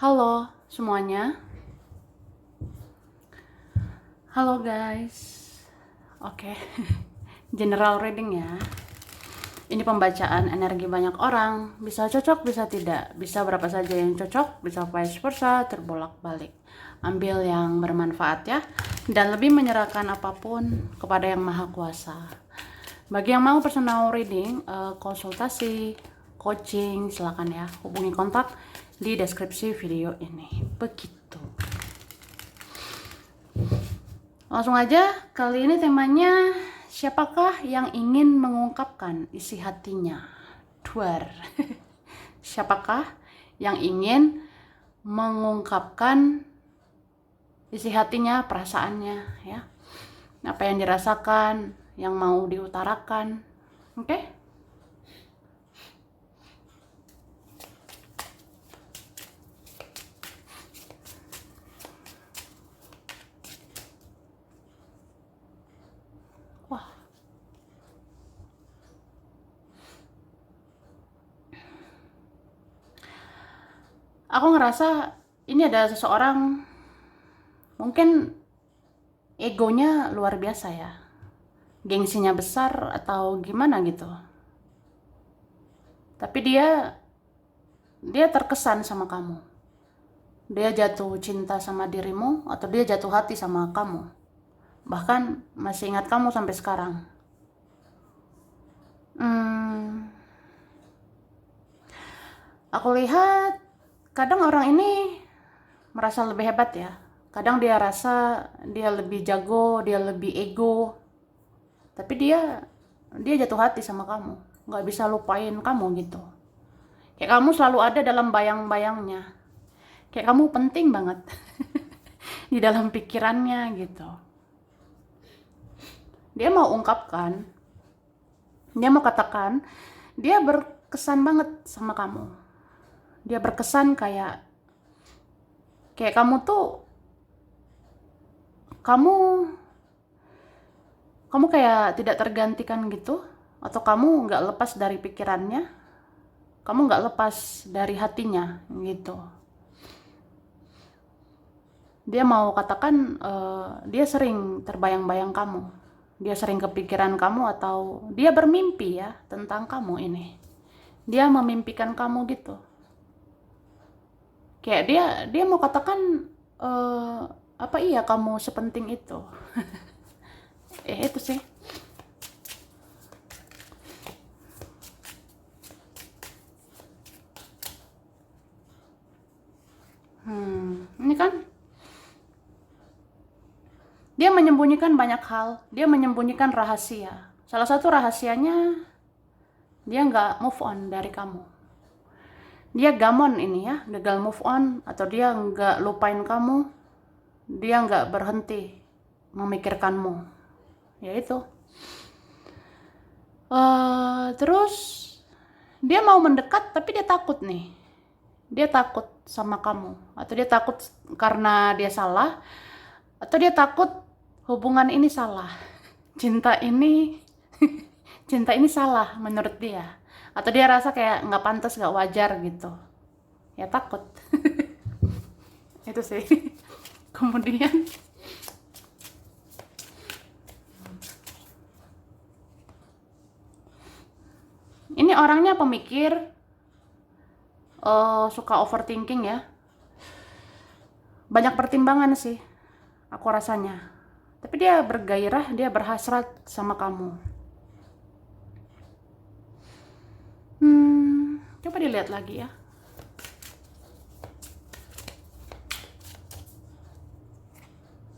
Halo semuanya. Halo guys. Oke. General reading ya. Ini pembacaan energi banyak orang. Bisa cocok, bisa tidak. Bisa berapa saja yang cocok, bisa vice versa, terbolak-balik. Ambil yang bermanfaat ya. Dan lebih menyerahkan apapun kepada Yang Maha Kuasa. Bagi yang mau personal reading, konsultasi, coaching, silakan ya. Hubungi kontak di deskripsi video ini. Begitu. Langsung aja, kali ini temanya siapakah yang ingin mengungkapkan isi hatinya? Duar. Siapakah yang ingin mengungkapkan isi hatinya, perasaannya ya? Apa yang dirasakan, yang mau diutarakan. Oke? Wah. Aku ngerasa ini ada seseorang mungkin egonya luar biasa ya. Gengsinya besar atau gimana gitu. Tapi dia terkesan sama kamu. Dia jatuh cinta sama dirimu atau dia jatuh hati sama kamu. Bahkan masih ingat kamu sampai sekarang. Aku lihat kadang orang ini merasa lebih hebat ya. Kadang dia rasa dia lebih jago, dia lebih ego. Tapi dia jatuh hati sama kamu. Nggak bisa lupain kamu gitu. Kayak kamu selalu ada dalam bayang-bayangnya. Kayak kamu penting banget di dalam pikirannya gitu. Dia mau ungkapkan, dia mau katakan, dia berkesan banget sama kamu. Dia berkesan kayak kamu tuh, kamu kayak tidak tergantikan gitu, atau kamu nggak lepas dari pikirannya, kamu nggak lepas dari hatinya gitu. Dia mau katakan dia sering terbayang-bayang kamu, dia sering kepikiran kamu, atau dia bermimpi ya tentang kamu ini. Dia memimpikan kamu gitu. Kayak dia mau katakan apa iya kamu sepenting itu. Itu sih. Ini kan dia menyembunyikan banyak hal, dia menyembunyikan rahasia. Salah satu rahasianya dia nggak move on dari kamu. Dia gamon ini ya, gagal move on, atau dia nggak lupain kamu, dia nggak berhenti memikirkanmu. Ya itu. Terus dia mau mendekat tapi dia takut nih. Dia takut sama kamu, atau dia takut karena dia salah, atau dia takut hubungan ini salah. Cinta ini cinta ini salah menurut dia, atau dia rasa kayak nggak pantas, nggak wajar gitu. Ya takut. Itu sih. Kemudian ini orangnya pemikir, suka overthinking ya. Banyak pertimbangan sih, aku rasanya. Tapi dia bergairah, dia berhasrat sama kamu. Coba dilihat lagi ya.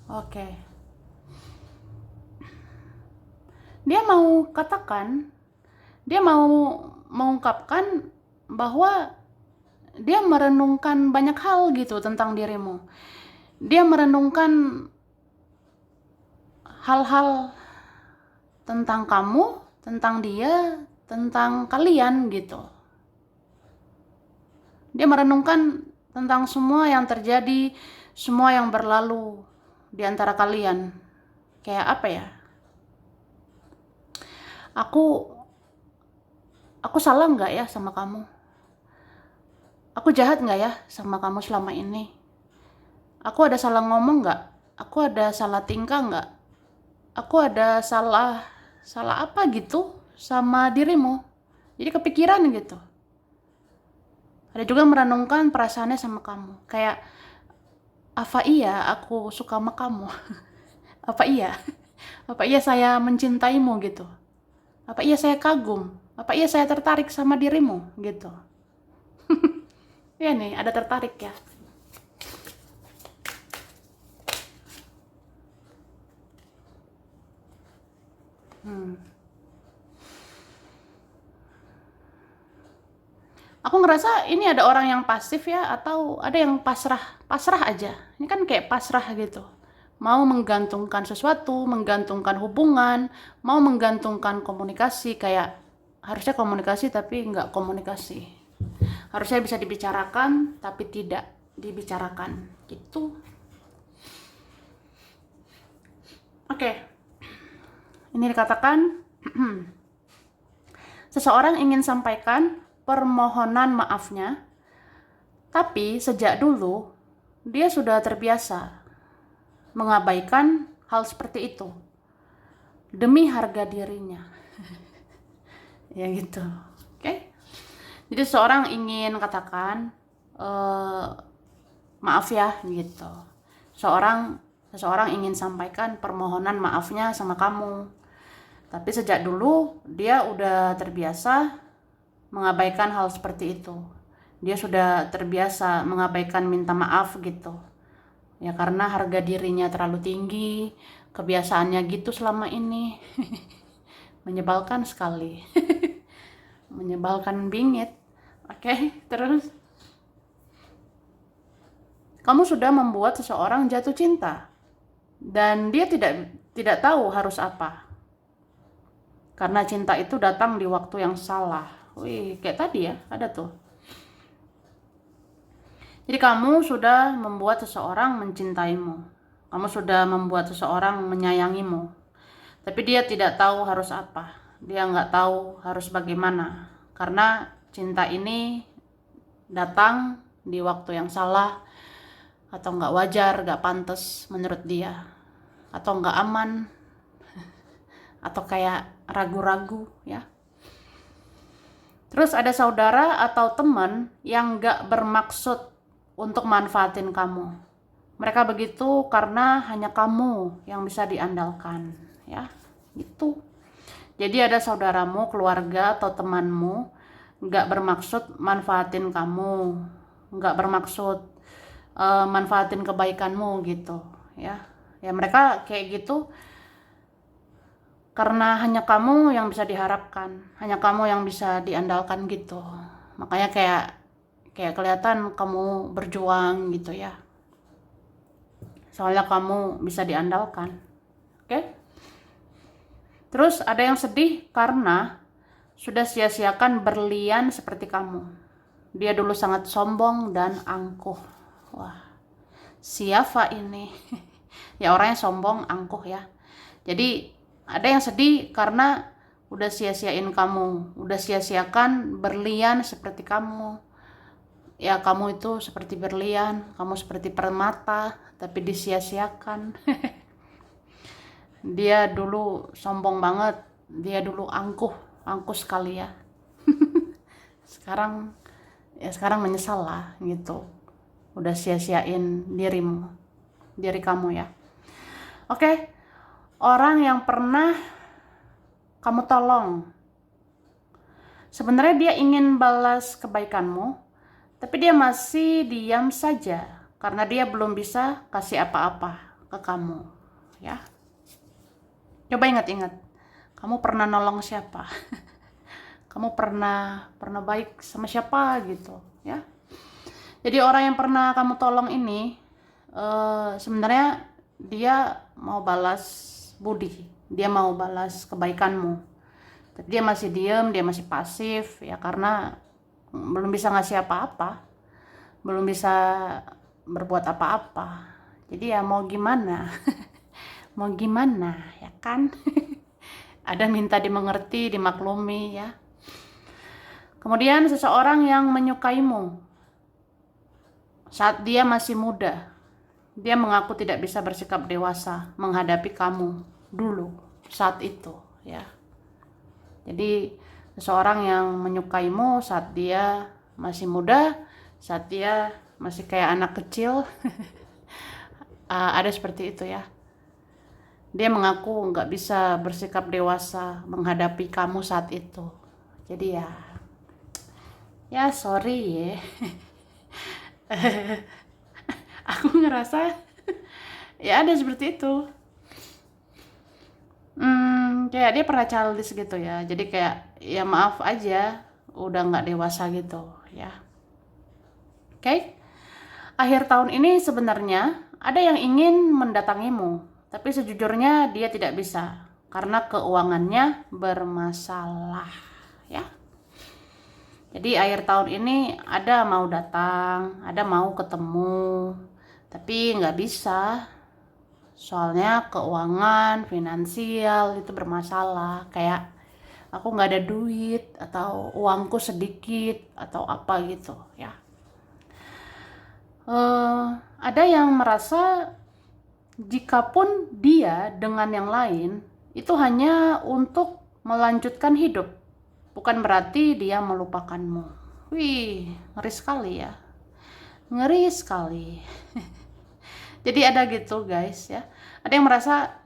Oke. Dia mau katakan, dia mau mengungkapkan bahwa dia merenungkan banyak hal gitu tentang dirimu. Dia merenungkan hal-hal tentang kamu, tentang dia, tentang kalian gitu. Dia merenungkan tentang semua yang terjadi, semua yang berlalu di antara kalian. Kayak apa ya? Aku salah nggak ya sama kamu? Aku jahat nggak ya sama kamu selama ini? Aku ada salah ngomong nggak? Aku ada salah tingkah nggak? Aku ada salah apa gitu sama dirimu? Jadi kepikiran gitu. Ada juga merenungkan perasaannya sama kamu. Kayak, apa iya aku suka sama kamu? Apa iya? Apa iya saya mencintaimu gitu? Apa iya saya kagum? Apa iya saya tertarik sama dirimu gitu? Iya nih, ada tertarik ya. Aku ngerasa ini ada orang yang pasif ya, atau ada yang pasrah, pasrah aja. Ini kan kayak pasrah gitu. Mau menggantungkan sesuatu, menggantungkan hubungan, mau menggantungkan komunikasi, kayak harusnya komunikasi tapi nggak komunikasi. Harusnya bisa dibicarakan tapi tidak dibicarakan. Gitu. Oke. Ini dikatakan seseorang ingin sampaikan permohonan maafnya, tapi sejak dulu dia sudah terbiasa mengabaikan hal seperti itu demi harga dirinya. Ya gitu. Oke. Jadi seorang ingin katakan maaf ya gitu. Seseorang ingin sampaikan permohonan maafnya sama kamu. Tapi sejak dulu dia udah terbiasa mengabaikan hal seperti itu. Dia sudah terbiasa mengabaikan minta maaf gitu. Ya karena harga dirinya terlalu tinggi, kebiasaannya gitu selama ini. Menyebalkan sekali. Menyebalkan bingit. Oke, terus kamu sudah membuat seseorang jatuh cinta dan dia tidak tahu harus apa. Karena cinta itu datang di waktu yang salah. Wih, kayak tadi ya, ada tuh. Jadi kamu sudah membuat seseorang mencintaimu. Kamu sudah membuat seseorang menyayangimu. Tapi dia tidak tahu harus apa. Dia nggak tahu harus bagaimana. Karena cinta ini datang di waktu yang salah, atau nggak wajar, nggak pantas menurut dia, atau nggak aman, atau kayak ragu-ragu ya. Terus ada saudara atau teman yang nggak bermaksud untuk manfaatin kamu. Mereka begitu karena hanya kamu yang bisa diandalkan ya, gitu. Jadi ada saudaramu, keluarga atau temanmu nggak bermaksud manfaatin kamu, nggak bermaksud manfaatin kebaikanmu gitu ya. Ya mereka kayak gitu karena hanya kamu yang bisa diharapkan, hanya kamu yang bisa diandalkan gitu. Makanya kayak kelihatan kamu berjuang gitu ya. Soalnya kamu bisa diandalkan. Oke? Terus ada yang sedih karena sudah sia-siakan berlian seperti kamu. Dia dulu sangat sombong dan angkuh. Wah, siapa ini? Ya orangnya sombong, angkuh ya. Jadi ada yang sedih karena udah sia-siain kamu, udah sia-siakan berlian seperti kamu. Ya kamu itu seperti berlian, kamu seperti permata, tapi disia-siakan. Dia dulu sombong banget, dia dulu angkuh sekali ya. Sekarang menyesal lah gitu. Udah sia-siain diri kamu ya. Oke, orang yang pernah kamu tolong. Sebenarnya dia ingin balas kebaikanmu, tapi dia masih diam saja karena dia belum bisa kasih apa-apa ke kamu ya. Coba ingat-ingat, kamu pernah nolong siapa? Kamu pernah baik sama siapa gitu ya. Jadi orang yang pernah kamu tolong ini sebenarnya dia mau balas budi, dia mau balas kebaikanmu. Tapi dia masih diam, dia masih pasif ya karena belum bisa ngasih apa-apa, belum bisa berbuat apa-apa. Jadi ya mau gimana? Mau gimana ya kan? Ada minta dimengerti, dimaklumi ya. Kemudian seseorang yang menyukaimu. Saat dia masih muda, dia mengaku tidak bisa bersikap dewasa menghadapi kamu dulu saat itu, ya. Jadi seseorang yang menyukaimu saat dia masih muda, saat dia masih kayak anak kecil, ada seperti itu ya. Dia mengaku nggak bisa bersikap dewasa menghadapi kamu saat itu. Jadi ya sorry ya. Aku ngerasa ya ada seperti itu. Kayak dia pernah childish gitu ya. Jadi kayak ya maaf aja, udah nggak dewasa gitu ya. Oke? Akhir tahun ini sebenarnya ada yang ingin mendatangimu, tapi sejujurnya dia tidak bisa karena keuangannya bermasalah ya. Jadi akhir tahun ini ada mau datang, ada mau ketemu, tapi nggak bisa. Soalnya keuangan, finansial itu bermasalah. Kayak aku nggak ada duit atau uangku sedikit atau apa gitu ya. Ada yang merasa jikapun dia dengan yang lain itu hanya untuk melanjutkan hidup, bukan berarti dia melupakanmu. Wih, ngeri sekali ya. Ngeri sekali. Jadi ada gitu guys ya. Ada yang merasa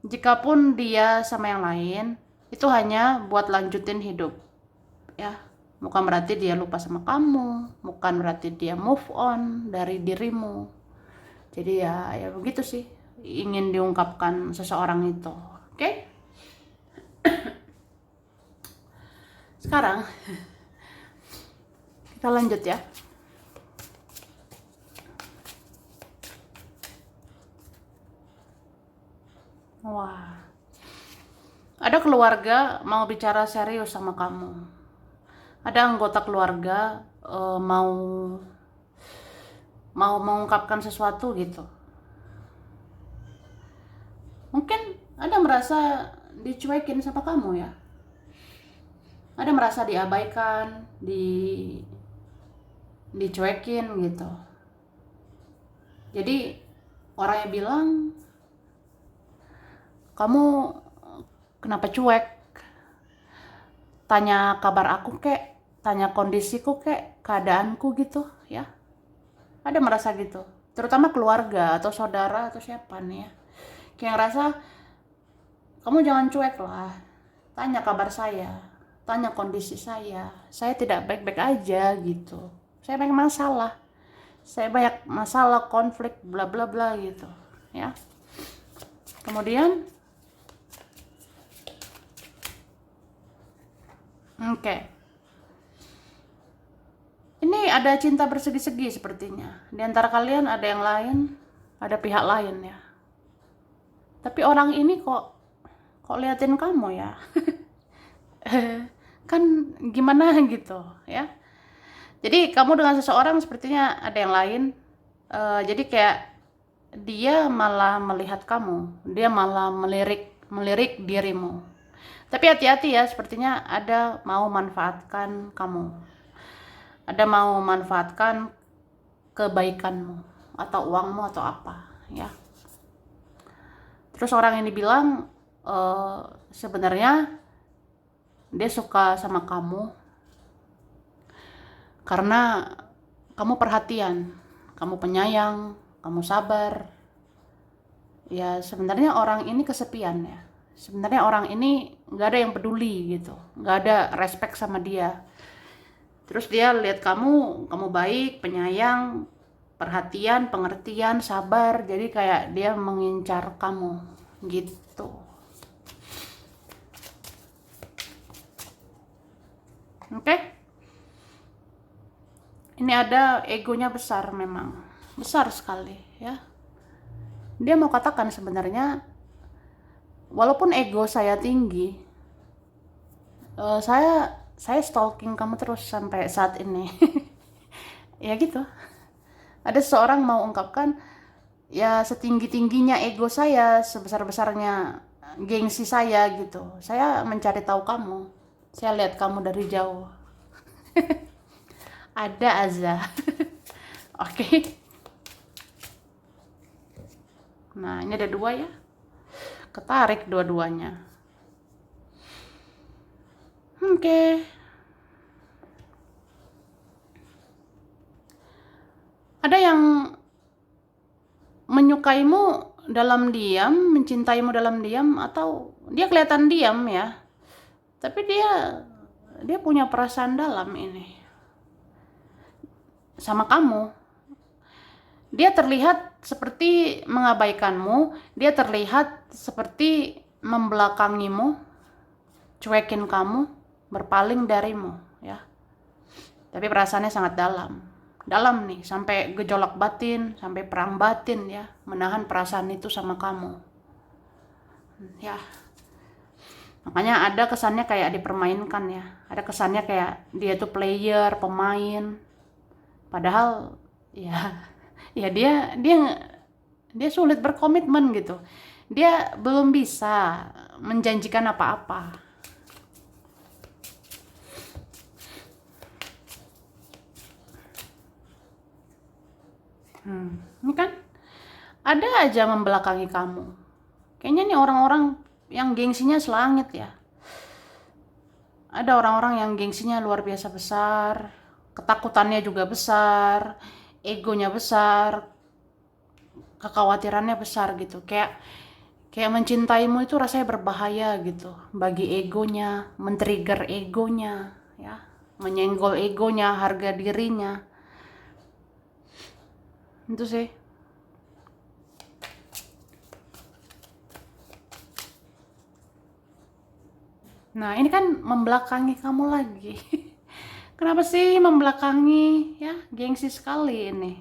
jikapun dia sama yang lain itu hanya buat lanjutin hidup ya. Bukan berarti dia lupa sama kamu, bukan berarti dia move on dari dirimu. Jadi ya begitu sih ingin diungkapkan seseorang itu. Oke? Sekarang kita lanjut ya. Wah. Ada keluarga mau bicara serius sama kamu. Ada anggota keluarga mau mengungkapkan sesuatu gitu. Mungkin ada merasa dicuekin sama kamu ya. Ada merasa diabaikan, dicuekin gitu. Jadi orangnya bilang, kamu kenapa cuek? Tanya kabar aku kek, tanya kondisiku kek, keadaanku gitu ya. Ada merasa gitu, terutama keluarga atau saudara atau siapa nih ya. Kayak ngerasa, kamu jangan cuek lah, tanya kabar saya, tanya kondisi saya tidak baik-baik aja gitu. Saya banyak masalah, konflik, bla bla bla gitu ya. Kemudian oke. Ini ada cinta bersegi-segi sepertinya. Di antara kalian ada yang lain, ada pihak lain ya. Tapi orang ini kok liatin kamu ya. Kan gimana gitu ya. Jadi kamu dengan seseorang sepertinya ada yang lain. Jadi kayak dia malah melihat kamu, dia malah melirik dirimu. Tapi hati-hati ya, sepertinya ada mau manfaatkan kamu. Ada mau manfaatkan kebaikanmu atau uangmu atau apa ya. Terus orang ini bilang sebenarnya dia suka sama kamu karena kamu perhatian, kamu penyayang, kamu sabar. Ya sebenarnya orang ini kesepian ya. Sebenarnya orang ini nggak ada yang peduli gitu, nggak ada respect sama dia. Terus dia lihat kamu baik, penyayang, perhatian, pengertian, sabar. Jadi kayak dia mengincar kamu gitu. Oke? Ini ada egonya besar memang. Besar sekali ya. Dia mau katakan sebenarnya, walaupun ego saya tinggi, saya stalking kamu terus sampai saat ini. Ya gitu. Ada seorang mau ungkapkan, ya setinggi-tingginya ego saya, sebesar-besarnya gengsi saya gitu. Saya mencari tahu kamu. Saya lihat kamu dari jauh. Ada aja. Oke. Nah, ini ada 2 ya. Ketarik dua-duanya. Oke. Ada yang menyukaimu dalam diam, mencintaimu dalam diam, atau dia kelihatan diam ya, tapi dia punya perasaan dalam ini sama kamu. Dia terlihat seperti mengabaikanmu, dia terlihat seperti membelakangimu, cuekin kamu, berpaling darimu ya. Tapi perasaannya sangat dalam nih, sampai gejolak batin, sampai perang batin ya, menahan perasaan itu sama kamu ya. Makanya ada kesannya kayak dipermainkan ya, ada kesannya kayak dia tuh player, pemain, padahal ya dia sulit berkomitmen gitu, dia belum bisa menjanjikan apa-apa. Ini kan ada aja membelakangi kamu. Kayaknya nih orang-orang yang gengsinya selangit ya. Ada orang-orang yang gengsinya luar biasa besar, ketakutannya juga besar, egonya besar, kekhawatirannya besar gitu. Kayak mencintaimu itu rasanya berbahaya gitu bagi egonya, men-trigger egonya ya, menyenggol egonya, harga dirinya. Itu sih. Nah, ini kan membelakangi kamu lagi. Kenapa sih membelakangi ya? Gengsi sekali ini.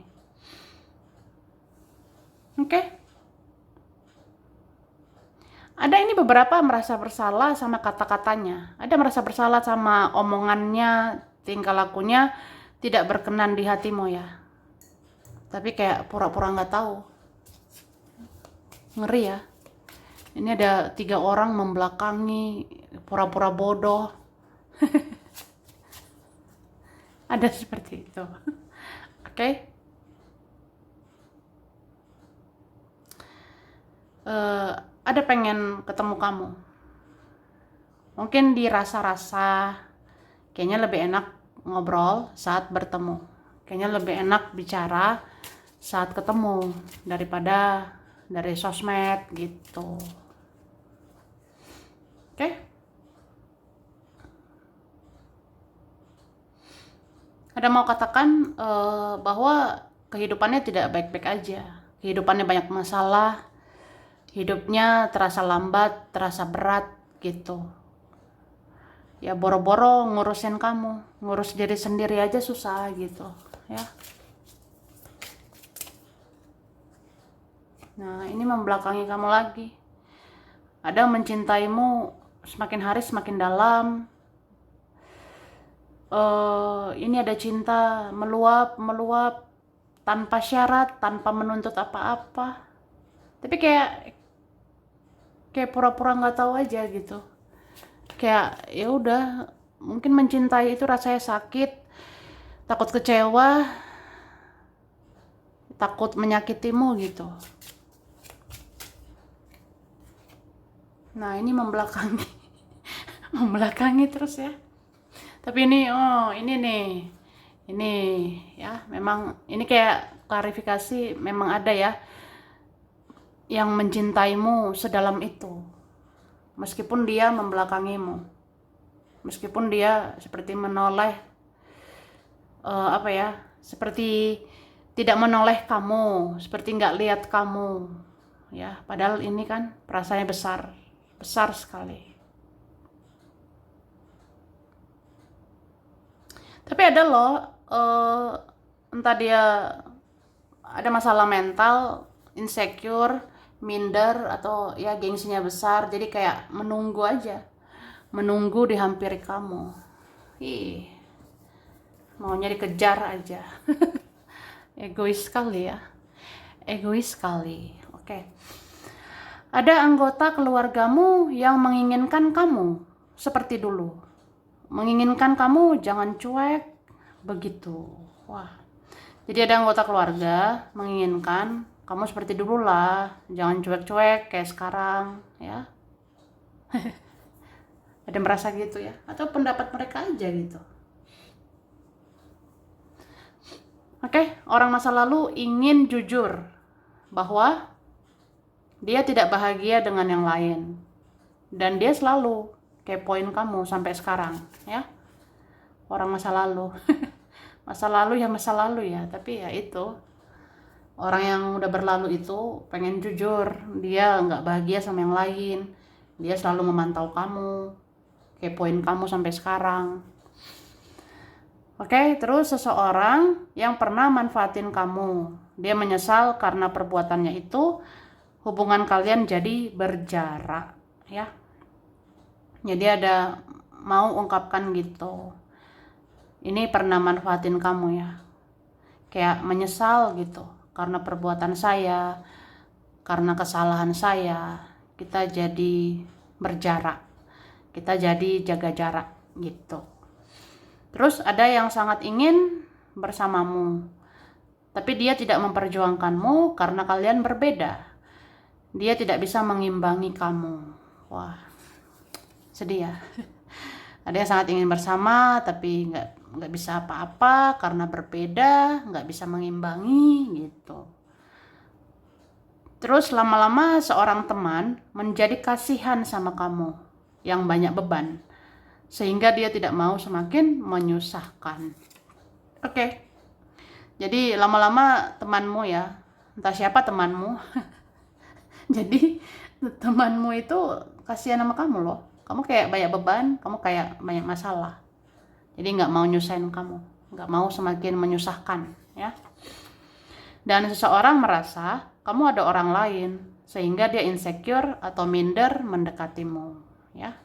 Oke. Ada ini beberapa merasa bersalah sama kata-katanya. Ada merasa bersalah sama omongannya, tingkah lakunya tidak berkenan di hatimu ya. Tapi kayak pura-pura nggak tahu. Ngeri ya. Ini ada 3 orang membelakangi, pura-pura bodoh. Ada seperti itu. Oke. Ada pengen ketemu kamu. Mungkin dirasa-rasa kayaknya lebih enak ngobrol saat bertemu. Kayaknya lebih enak bicara saat ketemu daripada dari sosmed gitu. Oke? Ada mau katakan bahwa kehidupannya tidak baik-baik aja. Kehidupannya banyak masalah. Hidupnya terasa lambat, terasa berat gitu. Ya boro-boro ngurusin kamu, ngurus diri sendiri aja susah gitu ya. Nah, ini membelakangi kamu lagi. Ada mencintaimu semakin hari semakin dalam. Ini ada cinta meluap tanpa syarat, tanpa menuntut apa-apa. Tapi kayak pura-pura nggak tahu aja gitu. Kayak ya udah, mungkin mencintai itu rasanya sakit, takut kecewa, takut menyakitimu gitu. Nah, ini membelakangi. Membelakangi terus ya. Tapi ini ini nih. Ini ya, memang ini kayak klarifikasi, memang ada ya yang mencintaimu sedalam itu. Meskipun dia membelakangimu. Meskipun dia seperti menoleh apa ya? Seperti tidak menoleh kamu, seperti nggak lihat kamu. Ya, padahal ini kan perasaannya besar sekali. Tapi ada loh, entah dia ada masalah mental, insecure, minder, atau ya gengsinya besar, jadi kayak menunggu aja, menunggu dihampiri kamu. Ih, maunya dikejar aja. Egois sekali ya, egois sekali. Oke. Ada anggota keluargamu yang menginginkan kamu seperti dulu. Menginginkan kamu jangan cuek begitu. Wah, Jadi ada anggota keluarga menginginkan kamu seperti dulu lah, jangan cuek-cuek kayak sekarang, ya. Ada merasa gitu ya, atau pendapat mereka aja gitu. Oke, orang masa lalu ingin jujur bahwa dia tidak bahagia dengan yang lain. Dan dia selalu kepoin kamu sampai sekarang, ya. Orang masa lalu. Masa lalu ya masa lalu ya, tapi ya itu. Orang yang udah berlalu itu pengen jujur, dia nggak bahagia sama yang lain. Dia selalu memantau kamu, kepoin kamu sampai sekarang. Oke, terus seseorang yang pernah manfaatin kamu. Dia menyesal karena perbuatannya itu, hubungan kalian jadi berjarak, ya. Jadi ada mau ungkapkan gitu. Ini pernah manfaatin kamu ya. Kayak menyesal gitu karena perbuatan saya, karena kesalahan saya, kita jadi berjarak. Kita jadi jaga jarak gitu. Terus ada yang sangat ingin bersamamu, tapi dia tidak memperjuangkanmu karena kalian berbeda. Dia tidak bisa mengimbangi kamu. Wah, sedih ya. Ada yang sangat ingin bersama tapi nggak bisa apa-apa karena berbeda, nggak bisa mengimbangi gitu. Terus lama-lama seorang teman menjadi kasihan sama kamu yang banyak beban, sehingga dia tidak mau semakin menyusahkan. Oke. Jadi lama-lama temanmu ya, entah siapa temanmu. Jadi temanmu itu kasihan sama kamu loh. Kamu kayak banyak beban, kamu kayak banyak masalah. Jadi nggak mau nyusahin kamu, nggak mau semakin menyusahkan, ya. Dan seseorang merasa kamu ada orang lain, sehingga dia insecure atau minder mendekatimu, ya.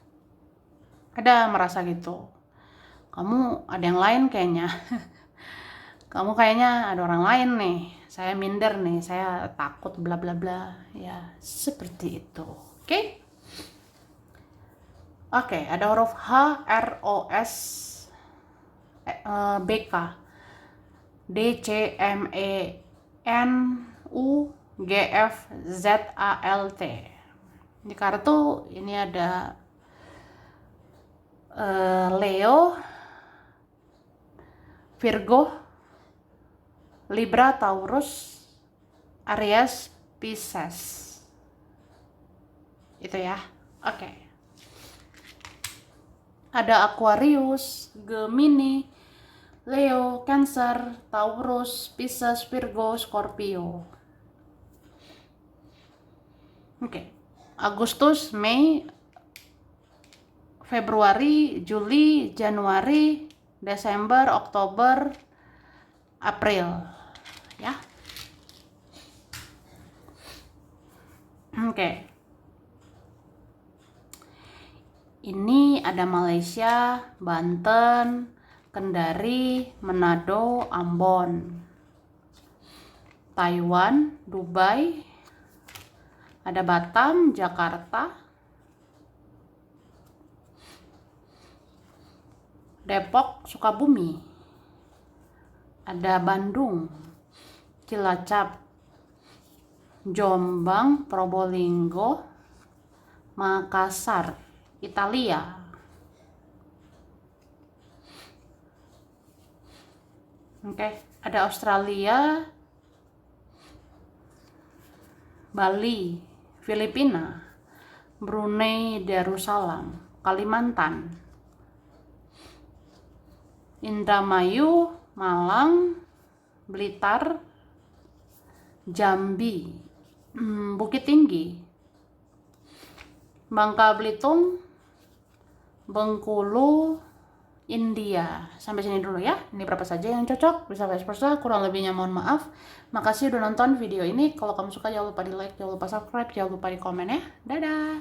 Ada merasa gitu. Kamu ada yang lain kayaknya. Kamu kayaknya ada orang lain nih. Saya minder nih, saya takut bla bla bla. Ya, seperti itu. Oke? Oke, ada huruf H, R, O, S, B, K, D, C, M, E, N, U, G, F, Z, A, L, T. Di kartu ini ada Leo, Virgo, Libra, Taurus, Aries, Pisces. Itu ya. Oke. Ada Aquarius, Gemini, Leo, Cancer, Taurus, Pisces, Virgo, Scorpio. Oke. Agustus, Mei, Februari, Juli, Januari, Desember, Oktober, April, ya. Oke. Ini ada Malaysia, Banten, Kendari, Manado, Ambon, Taiwan, Dubai, ada Batam, Jakarta, Depok, Sukabumi, ada Bandung, Cilacap, Jombang, Probolinggo, Makassar, Italia. Oke, ada Australia, Bali, Filipina, Brunei Darussalam, Kalimantan, Indramayu, Malang, Blitar, Jambi, Bukit Tinggi, Bangka Belitung, Bengkulu, India. Sampai sini dulu ya. Ini berapa saja yang cocok, bisa vice versa, kurang lebihnya mohon maaf. Makasih udah nonton video ini. Kalau kamu suka jangan lupa di like, jangan lupa subscribe, jangan lupa di komen ya. Dadah.